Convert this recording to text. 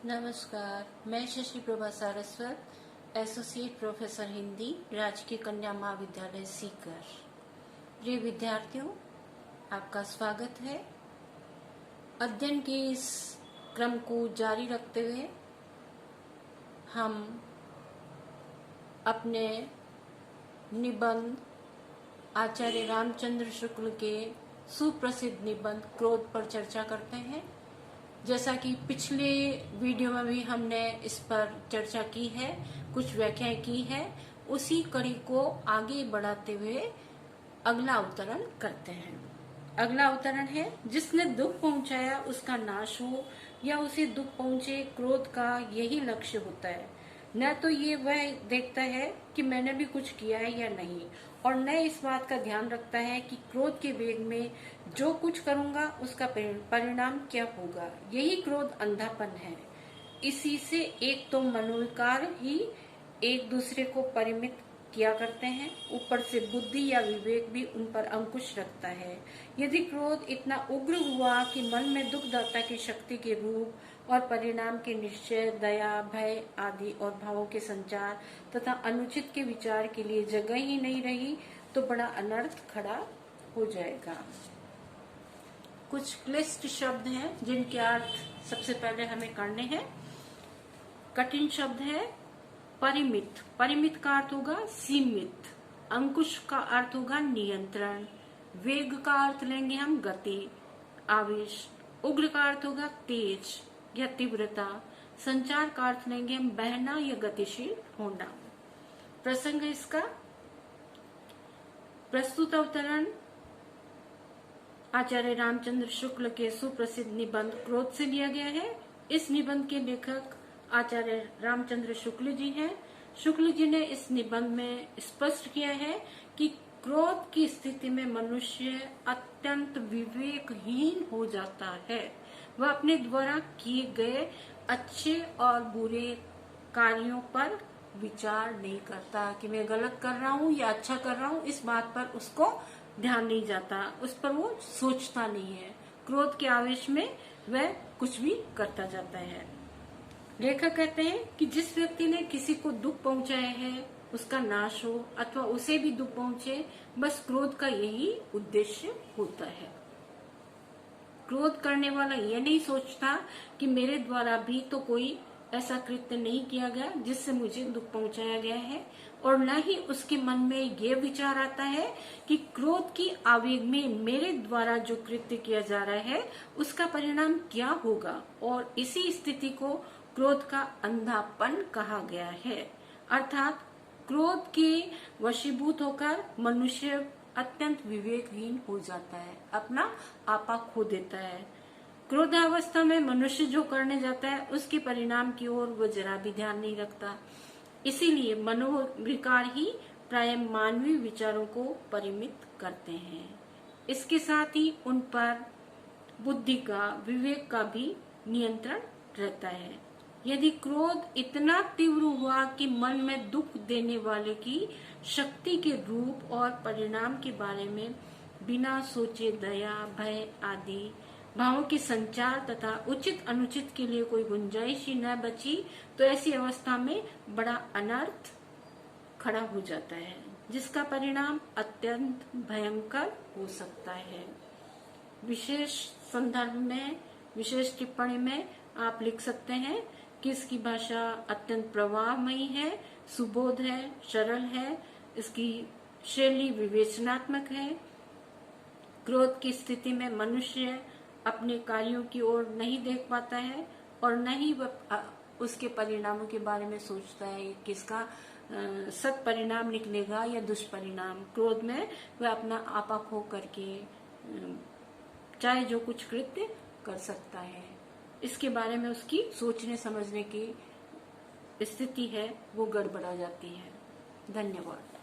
नमस्कार, मैं Shashi Prabha Saraswat, associate professor Hindi, राजकीय कन्या महाविद्यालय सीकर। प्रिय विद्यार्थियों, आपका स्वागत है। अध्ययन के इस क्रम को जारी रखते हुए हम अपने निबंध आचार्य रामचंद्र शुक्ल के सुप्रसिद्ध निबंध क्रोध पर चर्चा करते हैं। जैसा कि पिछले वीडियो में भी हमने इस पर चर्चा की है, कुछ व्याख्याएं की है, उसी कड़ी को आगे बढ़ाते हुए अगला अवतरण करते हैं। अगला अवतरण है, जिसने दुख पहुंचाया उसका नाश हो या उसे दुख पहुंचे, क्रोध का यही लक्ष्य होता है। न तो ये वह देखता है कि मैंने भी कुछ किया है या नहीं, और न इस बात का ध्यान रखता है कि क्रोध के वेग में जो कुछ करूंगा उसका परिणाम क्या होगा। यही क्रोध अंधापन है। इसी से एक तो मनोविकार ही एक दूसरे को परिमित किया करते हैं, ऊपर से बुद्धि या विवेक भी उन पर अंकुश रखता है। यदि क्रोध इतना उग्र हुआ कि मन में दुखदाता की शक्ति के रूप और परिणाम के निश्चय, दया, भय आदि और भावों के संचार तथा अनुचित के विचार के लिए जगह ही नहीं रही, तो बड़ा अनर्थ खड़ा हो जाएगा। कुछ क्लिष्ट शब्द हैं जिनके अर्थ सबसे पहले हमें करने हैं। कठिन शब्द है परिमित। परिमित का अर्थ होगा सीमित। अंकुश का अर्थ होगा नियंत्रण। वेग का अर्थ लेंगे हम गति, आवेश। उग्र का अर्थ होगा तेज या तीव्रता। संचार का अर्थ लेंगे हम बहना या गतिशील होना। प्रसंग इसका प्रस्तुत अवतरण आचार्य रामचंद्र शुक्ल के सुप्रसिद्ध निबंध क्रोध से लिया गया है। इस निबंध के लेखक आचार्य रामचंद्र शुक्ल जी हैं। शुक्ल जी ने इस निबंध में स्पष्ट किया है कि क्रोध की स्थिति में मनुष्य अत्यंत विवेकहीन हो जाता है। वह अपने द्वारा किए गए अच्छे और बुरे कार्यों पर विचार नहीं करता कि मैं गलत कर रहा हूँ या अच्छा कर रहा हूँ। इस बात पर उसको ध्यान नहीं जाता, उस पर वो सोचता नहीं है। क्रोध के आवेश में वह कुछ भी करता जाता है। लेखक कहते हैं कि जिस व्यक्ति ने किसी को दुख पहुंचाया है उसका नाश हो अथवा उसे भी दुख पहुंचे, बस क्रोध का यही उद्देश्य होता है। क्रोध करने वाला यह नहीं सोचता कि मेरे द्वारा भी तो कोई ऐसा कृत्य नहीं किया गया जिससे मुझे दुख पहुंचाया गया है, और न ही उसके मन में ये विचार आता है कि क्रोध की आवेग में मेरे द्वारा जो कृत्य किया जा रहा है उसका परिणाम क्या होगा। और इसी स्थिति को क्रोध का अंधापन कहा गया है। अर्थात क्रोध के वशीभूत होकर मनुष्य अत्यंत विवेकहीन हो जाता है, अपना आपा खो देता है। क्रोधावस्था में मनुष्य जो करने जाता है उसके परिणाम की ओर वो जरा भी ध्यान नहीं रखता। इसीलिए मनोविकार ही प्राय मानवीय विचारों को परिमित करते हैं। इसके साथ ही उन पर बुद्धि का, विवेक का भी नियंत्रण रहता है। यदि क्रोध इतना तीव्र हुआ कि मन में दुख देने वाले की शक्ति के रूप और परिणाम के बारे में बिना सोचे दया, भय आदि भावों के संचार तथा उचित अनुचित के लिए कोई गुंजाइश ही न बची, तो ऐसी अवस्था में बड़ा अनर्थ खड़ा हो जाता है, जिसका परिणाम अत्यंत भयंकर हो सकता है। विशेष संदर्भ में, विशेष टिप्पणी में आप लिख सकते हैं कि इसकी भाषा अत्यंत प्रवाहमयी है, सुबोध है, सरल है, इसकी शैली विवेचनात्मक है। क्रोध की स्थिति में मनुष्य अपने कार्यों की ओर नहीं देख पाता है और न ही वह उसके परिणामों के बारे में सोचता है किसका सत परिणाम निकलेगा या दुष्परिणाम। क्रोध में वह अपना आपा खो करके चाहे जो कुछ कृत्य कर सकता है। इसके बारे में उसकी सोचने समझने की स्थिति है वो गड़बड़ा जाती है। धन्यवाद।